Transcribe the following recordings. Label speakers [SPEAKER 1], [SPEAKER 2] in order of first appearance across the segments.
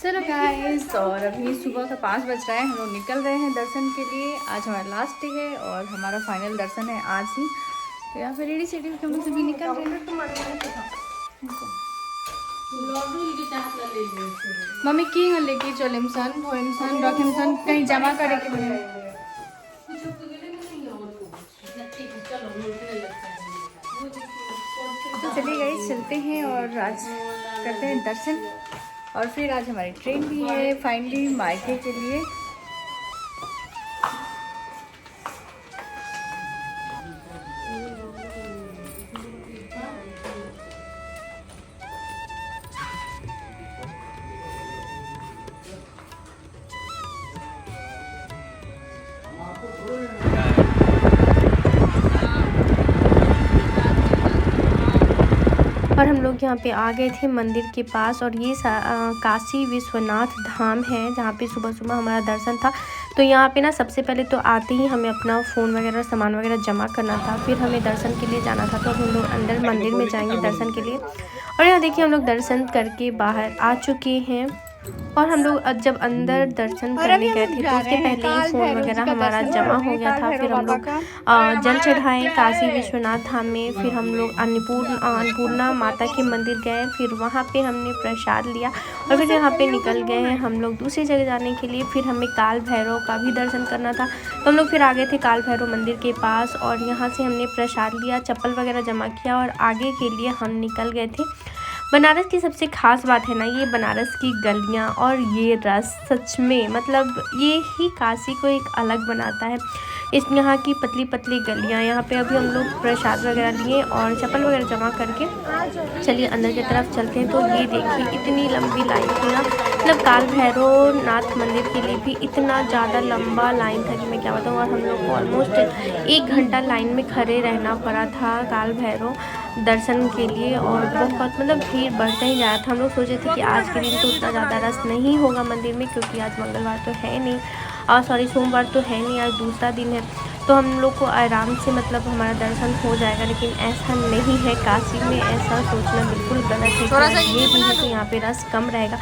[SPEAKER 1] चलो गाइस, और अभी सुबह का 5 बज रहा है। हम लोग निकल रहे हैं दर्शन के लिए। आज हमारा लास्ट डे है और हमारा फाइनल दर्शन है आज ही। तो यहाँ पे रेडी सेडी हम लोग सभी निकल रहे हैं। मम्मी की लेके चलिमसन भोइमसन रखिमसन कहीं जमा करे के बने। तो चलिए गाइस, चलते हैं और आज करते हैं दर्शन। और फिर आज हमारी ट्रेन भी है फाइनली मायके के लिए।
[SPEAKER 2] और हम लोग यहाँ पे आ गए थे मंदिर के पास। और ये काशी विश्वनाथ धाम है जहाँ पे सुबह सुबह हमारा दर्शन था। तो यहाँ पे ना सबसे पहले तो आते ही हमें अपना फ़ोन वगैरह सामान वगैरह जमा करना था, फिर हमें दर्शन के लिए जाना था। तो हम लोग अंदर मंदिर में जाएंगे दर्शन के लिए। और यहाँ देखिए हम लोग दर्शन करके बाहर आ चुके हैं। और हम लोग जब अंदर दर्शन करने गए थे तो उसके पहले ही फ़ोन वगैरह हमारा जमा हो गया था। फिर हम लोग जल चढ़ाए काशी विश्वनाथ धाम में। फिर हम लोग अन्नपूर्णा माता के मंदिर गए, फिर वहाँ पे हमने प्रसाद लिया और फिर यहाँ पे निकल गए हैं हम लोग दूसरी जगह जाने के लिए। फिर हमें काल भैरव का भी दर्शन करना था, तो हम लोग फिर आ गए थे काल भैरव मंदिर के पास। और यहाँ से हमने प्रसाद लिया, चप्पल वगैरह जमा किया और आगे के लिए हम निकल गए थे। बनारस की सबसे ख़ास बात है ना ये बनारस की गलियाँ और ये रस, सच में मतलब ये ही काशी को एक अलग बनाता है। इस यहाँ की पतली पतली गलियाँ। यहाँ पे अभी हम लोग प्रसाद वगैरह लिए और चप्पल वगैरह जमा करके चलिए अंदर की तरफ चलते हैं। तो ये देखिए इतनी लंबी लाइन थी ना, मतलब काल भैरव नाथ मंदिर के लिए भी इतना ज़्यादा लंबा लाइन था कि मैं क्या बताऊँ। और हम लोग को ऑलमोस्ट 1 घंटा लाइन में खड़े रहना पड़ा था काल भैरव दर्शन के लिए। और बहुत मतलब भीड़ बढ़ते ही जा रहा था। हम लोग सोचे थे कि आज के दिन तो उतना ज़्यादा रस नहीं होगा मंदिर में, क्योंकि आज मंगलवार तो है नहीं, सॉरी सोमवार तो है नहीं, आज दूसरा दिन है। तो हम लोग को आराम से मतलब हमारा दर्शन हो जाएगा। लेकिन ऐसा नहीं है, काशी में ऐसा सोचना बिल्कुल गलत है। ये भी है कि यहाँ पे रस कम रहेगा,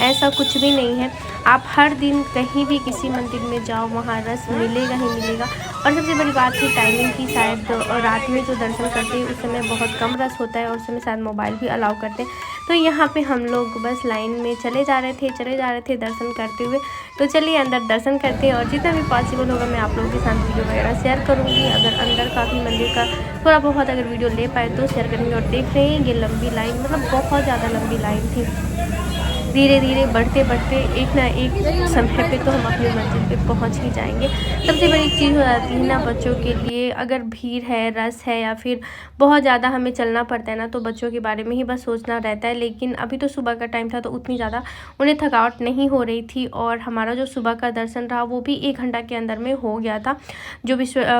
[SPEAKER 2] ऐसा कुछ भी नहीं है। आप हर दिन कहीं भी किसी मंदिर में जाओ वहाँ रस मिलेगा ही मिलेगा। और सबसे बड़ी बात है टाइमिंग की, शायद रात में जो दर्शन करते हैं उस समय बहुत कम रस होता है और उस समय शायद मोबाइल भी अलाउ करते हैं। तो यहाँ पे हम लोग बस लाइन में चले जा रहे थे दर्शन करते हुए। तो चलिए अंदर दर्शन करते हैं और जितना भी पॉसिबल होगा मैं आप लोगों के साथ वीडियो वगैरह शेयर करूँगी। अगर अंदर का भी मंदिर का थोड़ा बहुत अगर वीडियो ले पाए तो शेयर करेंगे। और देख रहे हैं ये लंबी लाइन, मतलब बहुत ज़्यादा लंबी लाइन थी। धीरे धीरे बढ़ते बढ़ते एक ना एक समय पे तो हम अपनी मंजिल पे पहुंच ही जाएंगे। सबसे बड़ी चीज़ हो जाती है ना बच्चों के लिए, अगर भीड़ है, रस है या फिर बहुत ज़्यादा हमें चलना पड़ता है ना, तो बच्चों के बारे में ही बस सोचना रहता है। लेकिन अभी तो सुबह का टाइम था तो उतनी ज़्यादा उन्हें थकावट नहीं हो रही थी। और हमारा जो सुबह का दर्शन रहा वो भी 1 घंटा के अंदर में हो गया था। जो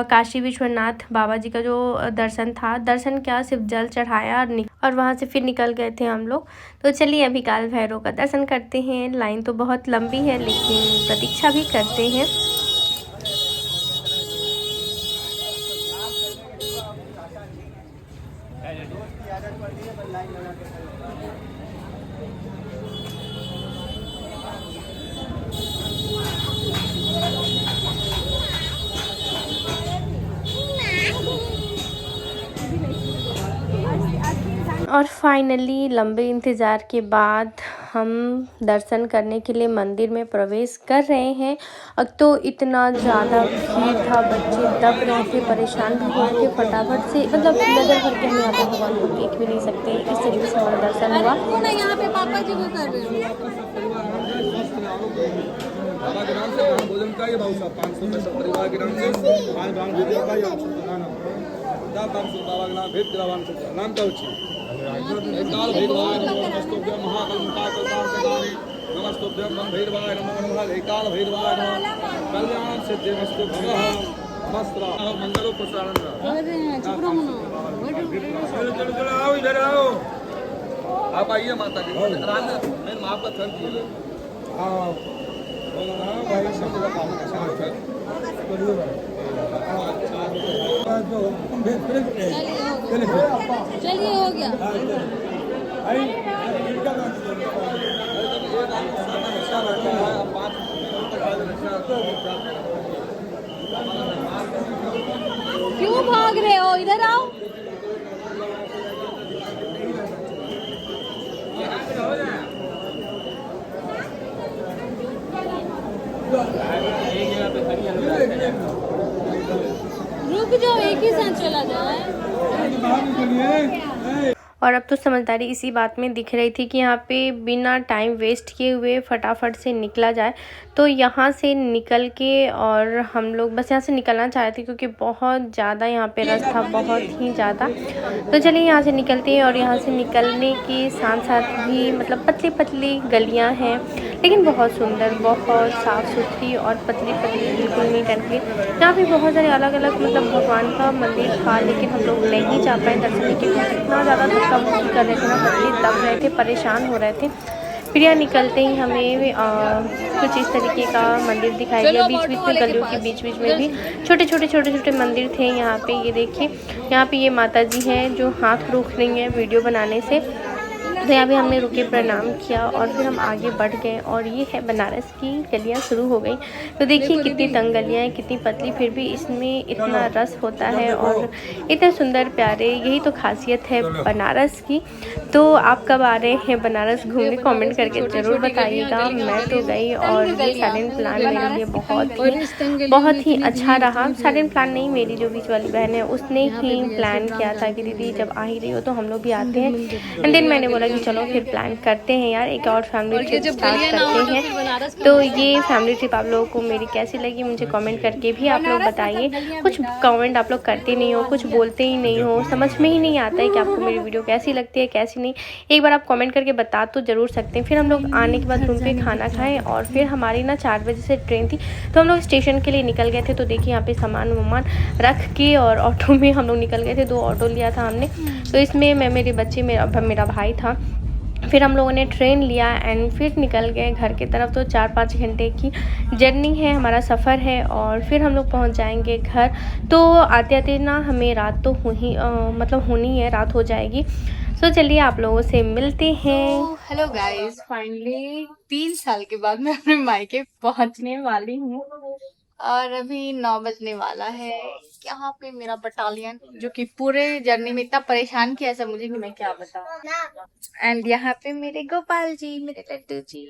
[SPEAKER 2] काशी विश्वनाथ बाबा जी का जो दर्शन था, दर्शन क्या सिर्फ जल चढ़ाया और वहाँ से फिर निकल गए थे हम लोग। तो चलिए अभी काल भैरव का दर्शन करते हैं। लाइन तो बहुत लंबी है लेकिन प्रतीक्षा भी करते हैं। और फाइनली लंबे इंतज़ार के बाद हम दर्शन करने के लिए मंदिर में प्रवेश कर रहे हैं। अब तो इतना ज़्यादा भीड़ था, बच्चे दब रहे थे, परेशान भी हो रहे थे। फटाफट से मतलब नज़र भर के हम यहाँ पे भगवान को देख भी नहीं सकते, इस तरीके से हमारा दर्शन हुआ।
[SPEAKER 1] यहाँ पे पापा जी को कर रहे हैं
[SPEAKER 3] बाबा के नाम से भोजन का ये भाव साहब 500 पैसा परिवार के नाम से 5 भाग भोजन का ये बाबा के नाम भेद ग्राम नाम का उच्च काल भैरवाय नमो नमस्तुभ्यं महाकल्पताय कल्पांतकारि नमस्तुभ्यं भैरवाय नमो नमः काल भैरवाय नमः कल्याण सिद्धिमस्तु भवः मस्त्रा मंगलो प्रसारण अरे चुप रहो ना, चलो आओ इधर आओ, आप आइए माता जी मैं मां का थन कीजिए। हां भाई सब जगह काम कैसा होता है
[SPEAKER 1] चलिए हो गया। क्यों भाग रहे हो, इधर आओ। रुक जाओ, एक ही साथ चला जाए।
[SPEAKER 2] और अब तो समझदारी इसी बात में दिख रही थी कि यहाँ पे बिना टाइम वेस्ट किए हुए फटाफट से निकला जाए। तो यहाँ से निकल के और हम लोग बस यहाँ से निकलना चाह रहे थे क्योंकि बहुत ज़्यादा यहाँ पे रस था, बहुत ही ज़्यादा। तो चलिए यहाँ से निकलते हैं। और यहाँ से निकलने के साथ साथ भी मतलब पतली पतली गलियाँ हैं, लेकिन बहुत सुंदर, बहुत साफ़ सुथरी और पतली पतली, बिल्कुल नीट एंड क्लीन। यहाँ पे बहुत सारे अलग अलग मतलब भगवान का मंदिर था, लेकिन हम लोग नहीं जा पाए दर्शन के, इतना ज़्यादा धक्का मुक्की कर रहे थे ना, बच्चे दब रहे थे, परेशान हो रहे थे। फिर यहाँ निकलते ही हमें कुछ इस तरीके का मंदिर दिखाई दिया। बीच बीच में गलियों के बीच बीच में भी छोटे छोटे मंदिर थे। यहाँ पे ये देखिए, यहाँ पे ये माता जी हैं जो हाथ रोक रही हैं वीडियो बनाने से। तो यहाँ पे हमने रुके, प्रणाम किया और फिर हम आगे बढ़ गए। और ये है बनारस की गलियाँ शुरू हो गई। तो देखिए कितनी तंग गलियाँ हैं, कितनी पतली, फिर भी इसमें इतना रस होता है और इतने सुंदर प्यारे। यही तो खासियत है बनारस की। तो आप कब आ रहे हैं बनारस घूमने, कमेंट करके ज़रूर बताइएगा। मैं तो गई और ये साइलेंट प्लान मेरे लिए बहुत ही अच्छा रहा। साइलेंट प्लान नहीं, मेरी जो बीच वाली बहन है उसने ही प्लान किया था कि दीदी जब आ ही रही हो तो हम लोग भी आते हैं। एंड देन मैंने बोला कि चलो फिर प्लान करते हैं यार, एक और फैमिली ट्रिप स्टार्ट करते हैं। तो ये फैमिली ट्रिप आप लोगों को मेरी कैसी लगी मुझे कमेंट करके भी आप लोग बताइए। कुछ कमेंट आप लोग करते नहीं हो, कुछ बोलते ही नहीं हो, समझ में ही नहीं आता है कि आपको मेरी वीडियो कैसी लगती है कैसी नहीं। एक बार आप कमेंट करके बता तो ज़रूर सकते हैं। फिर हम लोग आने के बाद रूम पे खाना खाएं और फिर हमारी ना 4 बजे से ट्रेन थी, तो हम लोग स्टेशन के लिए निकल गए थे। तो देखिए यहाँ पे सामान वामान रख के और ऑटो में हम लोग निकल गए थे। 2 ऑटो लिया था हमने, तो इसमें मैं, मेरे बच्चे, मेरा भाई था। फिर हम लोगों ने ट्रेन लिया एंड फिर निकल गए घर की तरफ। तो 4-5 घंटे की जर्नी है, हमारा सफ़र है और फिर हम लोग पहुंच जाएंगे घर। तो आते आते ना हमें रात तो होनी है, रात हो जाएगी। सो चलिए आप लोगों से मिलते हैं।
[SPEAKER 1] हेलो गाइस, फाइनली 3 साल के बाद मैं अपने मायके पहुंचने वाली हूँ और अभी 9 बजने वाला है। यहाँ पे मेरा बटालियन जो कि पूरे जर्नी में इतना परेशान किया ऐसा मुझे कि मैं क्या बताऊँ। एंड यहाँ पे मेरे गोपाल जी, मेरे लड्डू जी।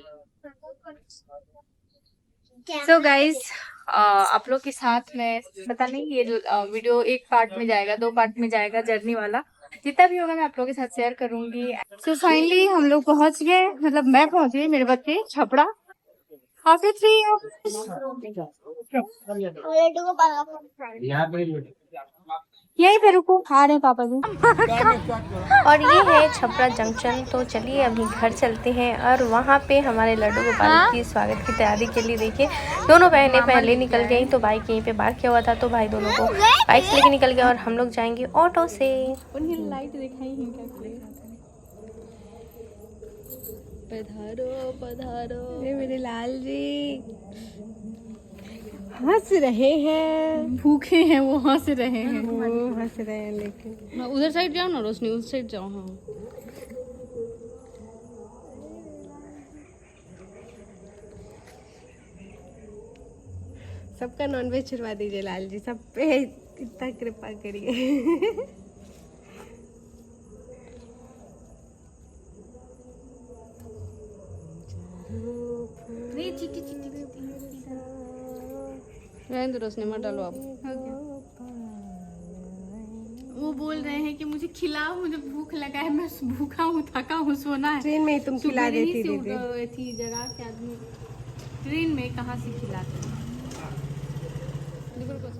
[SPEAKER 1] सो गाइस, आप लोग के साथ में पता नहीं ये वीडियो 1 पार्ट में जाएगा, 2 पार्ट में जाएगा, जर्नी वाला जितना भी होगा मैं आप लोगों के साथ शेयर करूंगी। सो फाइनली हम लोग पहुंच गए, मतलब मैं पहुंच गई, मेरे बच्चे छपड़ा। आफ्टर 3 hours यहीं पे रुको, आ रहे हैं पापा जी।
[SPEAKER 2] और ये है छपरा जंक्शन। तो चलिए अभी घर चलते हैं और वहाँ पे हमारे लड्डू गोपाल की स्वागत की तैयारी के लिए देखिए दोनों बहनें पहले निकल गई। तो बाइक यहीं पे पार्क किया हुआ था, तो भाई दोनों को बाइक से लेके निकल गए और हम लोग जाएंगे ऑटो से।
[SPEAKER 1] उन्हें लाइट दिखाई ही पधारो पधारो, ये मेरे लाल जी हंस रहे हैं, भूखे हैं, वो हंस रहे हैं, वो हंस रहे हैं। लेकिन उधर साइड जाओ ना रोशनी, उस साइड जाओ। हाँ सबका नॉनवेज छुड़वा दीजिए लाल जी, सब पे इतना कृपा करिए। रोशनी मत डालो आप। वो बोल रहे हैं कि मुझे खिलाओ, मुझे भूख लगा है, मैं भूखा हूँ, थका हूँ, सोना है। ट्रेन में तुम खिला देती थी जगह के आदमी, ट्रेन में कहाँ से खिलाते।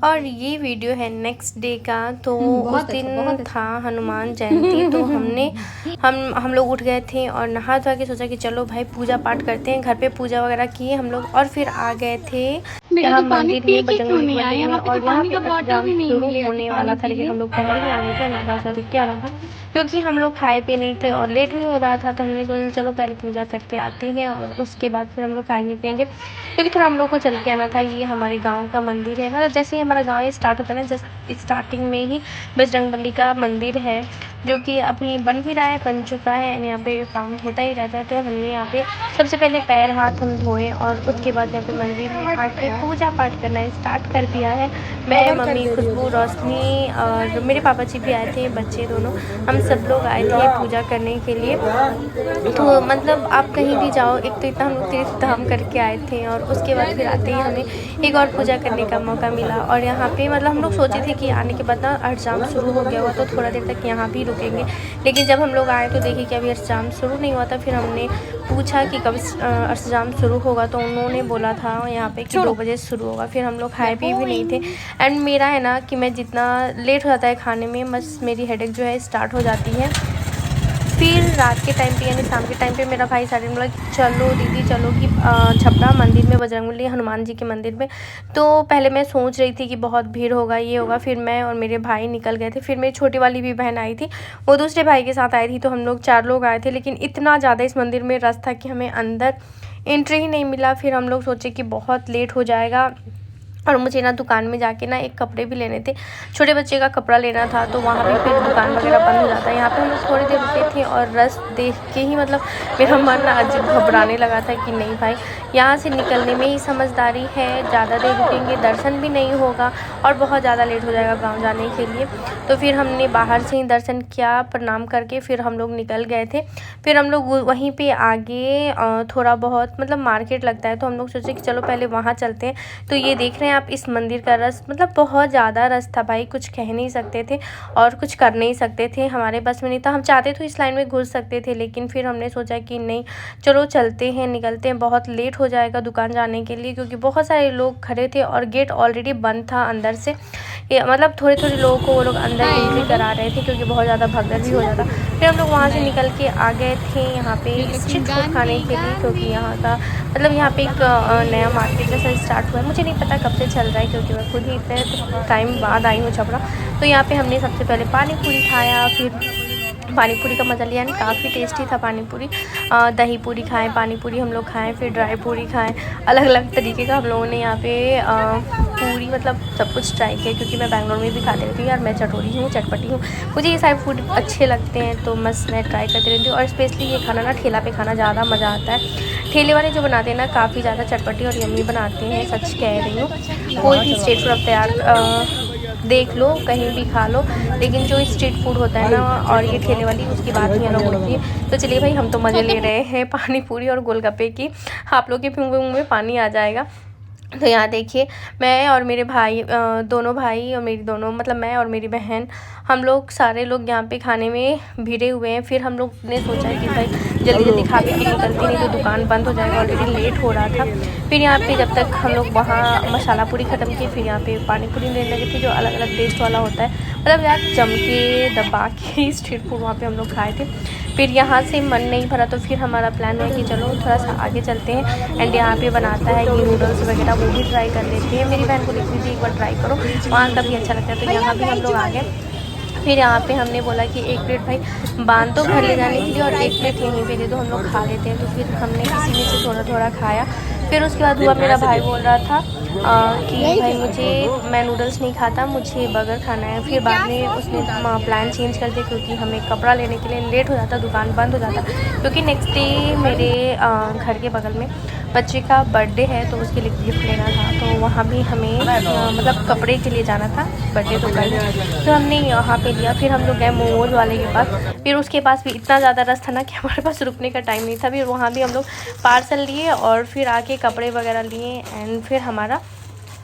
[SPEAKER 2] और ये वीडियो है नेक्स्ट डे का। तो उस दिन था हनुमान जयंती। तो हम लोग उठ गए थे और नहा धो के सोचा कि चलो भाई पूजा पाठ करते हैं। घर पे पूजा वगैरह किए हम लोग और फिर आ गए थे यहाँ मंदिर है बजरंगबली मंदिर है। और यहाँ पे एग्जाम शुरू होने वाला था, लेकिन हम लोग पहले ही आ गए थे, ना क्या रहा था क्योंकि हम लोग खाए पे नहीं थे और लेट भी हो रहा था। तो हमने सोचा चलो पहले पूजा करके आते हैं और उसके बाद फिर हम लोग खाएंगे पिएंगे, क्योंकि थोड़ा हम लोग को चल के आना था। ये हमारे गाँव का मंदिर है, मतलब जैसे ही हमारा गाँव स्टार्ट होता है ना, जस्ट स्टार्टिंग में ही बजरंगबली का मंदिर है। जो कि अभी बन भी रहा है, बन चुका है। यहाँ पे काम होता ही रहता है। तो हमने यहाँ पे सबसे पहले पैर हाथ हम धोए और उसके बाद यहाँ पे मंदिर में आके पूजा पाठ करना स्टार्ट कर दिया है। मैं, मम्मी, खुशबू, रोशनी और मेरे पापा जी भी आए थे, बच्चे दोनों, हम सब लोग आए थे पूजा करने के लिए। तो मतलब आप कहीं भी जाओ, एक तो इतना हम लोग तीर्थ धाम करके आए थे और उसके बाद फिर आते ही हमें एक और पूजा करने का मौका मिला। और यहाँ पे मतलब हम लोग सोचे थे कि आने के बाद ना अष्टजाम शुरू हो गया हुआ तो थोड़ा देर तक यहाँ भी रुकेंगे, लेकिन जब हम लोग आए तो देखे कि अभी अष्टजाम शुरू नहीं हुआ था। फिर हमने पूछा कि कब अष्टजाम शुरू होगा, तो उन्होंने बोला था यहाँ पे कि 2 बजे शुरू होगा। फिर हम लोग खाए पिए भी नहीं थे। एंड मेरा है ना कि मैं जितना लेट हो जाता है खाने में, बस मेरी हेडेक जो है स्टार्ट हो जाती है। फिर रात के टाइम पे यानी शाम के टाइम पे मेरा भाई सारे बोला चलो दीदी चलो कि छपरा मंदिर में, बजरंगबली हनुमान जी के मंदिर में। तो पहले मैं सोच रही थी कि बहुत भीड़ होगा, ये होगा। फिर मैं और मेरे भाई निकल गए थे। फिर मेरी छोटी वाली भी बहन आई थी, वो दूसरे भाई के साथ आई थी। तो हम लोग 4 लोग आए थे, लेकिन इतना ज़्यादा इस मंदिर में रश था कि हमें अंदर एंट्री ही नहीं मिला। फिर हम लोग सोचे कि बहुत लेट हो जाएगा और मुझे ना दुकान में जाके ना एक कपड़े भी लेने थे, छोटे बच्चे का कपड़ा लेना था। तो वहाँ पे फिर दुकान वगैरह बंद हो जाता है। यहाँ पे हम लोग थोड़ी देर रुके थे और रश देख के ही मतलब मेरा मन अजीब घबराने लगा था कि नहीं भाई, यहाँ से निकलने में ही समझदारी है, ज़्यादा देर रुकेंगे दर्शन भी नहीं होगा और बहुत ज़्यादा लेट हो जाएगा गाँव जाने के लिए। तो फिर हमने बाहर से ही दर्शन किया, प्रणाम करके फिर हम लोग निकल गए थे। फिर हम लोग वहीं पर आगे थोड़ा बहुत मतलब मार्केट लगता है, तो हम लोग सोचे कि चलो पहले वहाँ चलते हैं। तो ये देख रहे हैं आप इस मंदिर का रस, मतलब बहुत ज़्यादा रस था भाई, कुछ कह नहीं सकते थे और कुछ कर नहीं सकते थे, हमारे बस में नहीं था। हम चाहते तो इस लाइन में घुस सकते थे, लेकिन फिर हमने सोचा कि नहीं चलो चलते हैं, निकलते हैं, बहुत लेट हो जाएगा दुकान जाने के लिए, क्योंकि बहुत सारे लोग खड़े थे और गेट ऑलरेडी बंद था अंदर से। मतलब थोड़े थोड़े लोगों को वो लोग अंदर एंट्री करा रहे थे, क्योंकि बहुत ज़्यादा भगदड़ भी हो जाता। फिर हम लोग वहाँ से निकल के आ गए थे यहाँ पे स्ट्रीट फूड खाने के लिए, क्योंकि यहाँ का मतलब यहाँ पे एक नया मार्केट जैसा स्टार्ट हुआ है। मुझे नहीं पता कब से चल रहा है, क्योंकि मैं खुद ही इतने टाइम बाद आई हूँ छपरा। तो यहाँ पे हमने सबसे पहले पानी पूरी खाया, फिर पानी पूरी का मज़ा लिया, यानी काफ़ी टेस्टी था पानी पूरी। दही पूरी खाएँ, पानी पूरी हम लोग खाएँ, फिर ड्राई पूरी खाएँ, अलग अलग तरीके का हम लोगों ने यहाँ पे पूरी मतलब सब कुछ ट्राई किया, क्योंकि मैं बैंगलोर में भी खाती रहती हूँ यार, मैं चटोरी हूँ, चटपटी हूँ, मुझे ये सारे फूड अच्छे लगते हैं, तो बस मैं ट्राई करती रहती हूँ। और स्पेशली ये खाना ना ठेला पे खाना ज़्यादा मज़ा आता है। ठेले वाले जो बनाते हैं ना काफ़ी ज़्यादा चटपटी और यम्मी बनाते हैं, सच कह रही हूँ। कोई भी स्ट्रीट फूड तैयार देख लो, कहीं भी खा लो, लेकिन जो स्ट्रीट फूड होता है ना और ये ठेले वाली, उसकी बात ही अलग होती है। तो चलिए भाई, हम तो मज़े ले रहे हैं पानी पूरी और गोलगप्पे की, आप लोग के मुँह में पानी आ जाएगा। तो यहाँ देखिए, मैं और मेरे भाई दोनों भाई और मेरी दोनों मतलब मैं और मेरी बहन, हम लोग सारे लोग यहाँ पे खाने में भिड़े हुए हैं। फिर हम लोग ने सोचा कि भाई जल्दी जल्दी खा पी के निकलती, नहीं तो दुकान बंद हो जाएगा, ऑलरेडी लेट हो रहा था। फिर यहाँ पे जब तक हम लोग वहाँ मसाला पूरी ख़त्म किए, फिर यहाँ पे पानी पूरी लेने लगे थे, जो अलग अलग टेस्ट वाला होता है, मतलब यार जम के दबा के स्ट्रीट फूड वहाँ पे हम लोग खाए थे। फिर यहाँ से मन नहीं भरा, तो फिर हमारा प्लान हुआ कि चलो थोड़ा सा आगे चलते हैं। एंड यहाँ पे बनाता है ये नूडल्स वगैरह, वो भी ट्राई कर लेते हैं। मेरी बहन को लिख दी थी एक बार ट्राई करो, वहाँ का भी अच्छा लगता है। तो यहाँ भी हम लोग आ गए। फिर यहाँ पे हमने बोला कि 1 प्लेट भाई बांध दो घर ले जाने के लिए और 1 प्लेट यहीं पे दे दो, हम लोग खा लेते हैं। तो फिर हमने किसी में से थोड़ा थोड़ा खाया। फिर उसके बाद हुआ, मेरा भाई बोल रहा था कि भाई मैं नूडल्स नहीं खाता, मुझे बर्गर खाना है। फिर बाद में उसने प्लान चेंज कर दिया, क्योंकि हमें कपड़ा लेने के लिए लेट हो जाता, दुकान बंद हो जाता, क्योंकि नेक्स्ट डे मेरे घर के बगल में बच्चे का बर्थडे है, तो उसके लिए गिफ्ट लेना था। तो वहाँ भी हमें मतलब कपड़े के लिए जाना था, बर्थडे तो कल है, तो हमने यहाँ पे लिया। फिर हम लोग गए मोमोज वाले के पास, फिर उसके पास भी इतना ज़्यादा रश था ना कि हमारे पास रुकने का टाइम नहीं था। फिर वहाँ भी हम लोग पार्सल लिए और फिर आके कपड़े वगैरह लिए। एंड फिर हमारा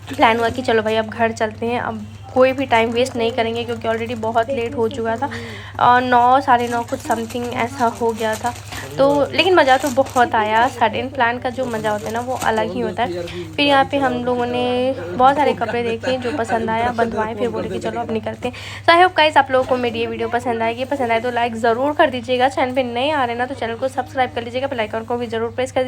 [SPEAKER 2] प्लान हुआ कि चलो भाई अब घर चलते हैं, अब कोई भी टाइम वेस्ट नहीं करेंगे, क्योंकि ऑलरेडी बहुत लेट हो चुका था और 9 साढ़े 9 कुछ समथिंग ऐसा हो गया था। तो लेकिन मज़ा तो बहुत आया, सडन प्लान का जो मज़ा होता है ना वो अलग ही होता है। फिर यहाँ पे हम लोगों ने बहुत सारे कपड़े देखे, जो पसंद आया बंधवाए, फिर बोले कि चलो अब निकलते हैं। सो आई होप गाइस आप लोगों को मेरी ये वीडियो पसंद आएगी, पसंद आए तो लाइक ज़रूर कर दीजिएगा। चैनल पे नए आ रहे हैं ना तो चैनल को सब्सक्राइब कर लीजिएगा, बेल आइकन को भी ज़रूर प्रेस कर दीजिएगा।